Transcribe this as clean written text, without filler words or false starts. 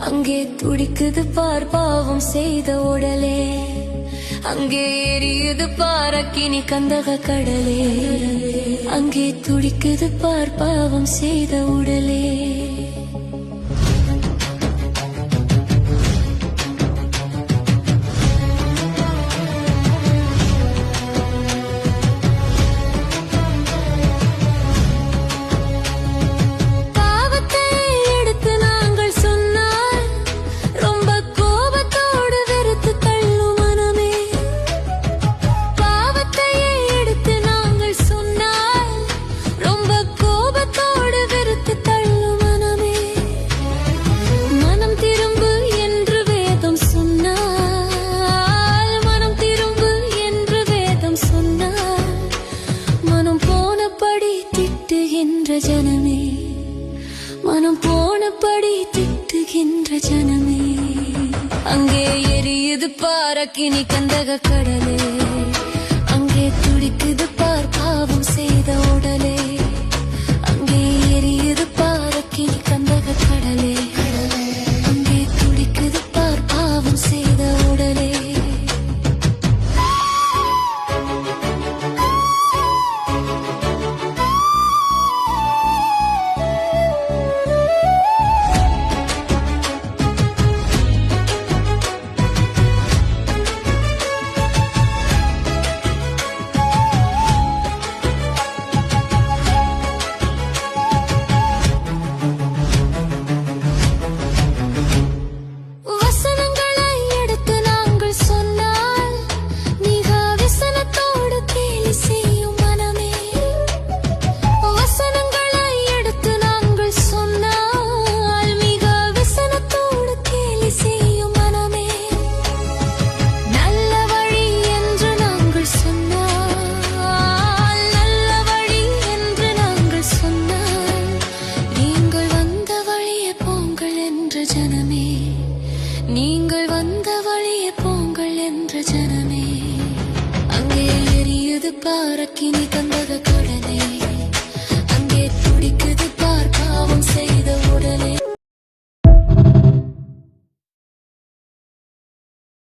அங்கே துடிக்குது பார் பாவம் செய்த உடலே, அங்கே எரியுது பார் அக்கினி கந்தக கடலே, அங்கே துடிக்குது பார் பாவம் செய்த உடலே. ஜனமே மனம் போனபடி திட்டுகின்ற ஜனமே, அங்கே எரியுது பார் அக்கினி கந்தக கடலே, அங்கே துடிக்குது பார் பாவம் செய்த உடலே, அங்கே எரியுது பார் அக்கினி கந்தக கடலே, அங்கே துடிக்குது பார் பாவம் செய்த உடலே. நீங்கள் வந்த வழியே போங்கள் என்ற ஜனமே, அங்கே எரியுது பார் அக்கினி கந்தக கடலே, அங்கே துடிக்குது பார் பாவம் செய்ய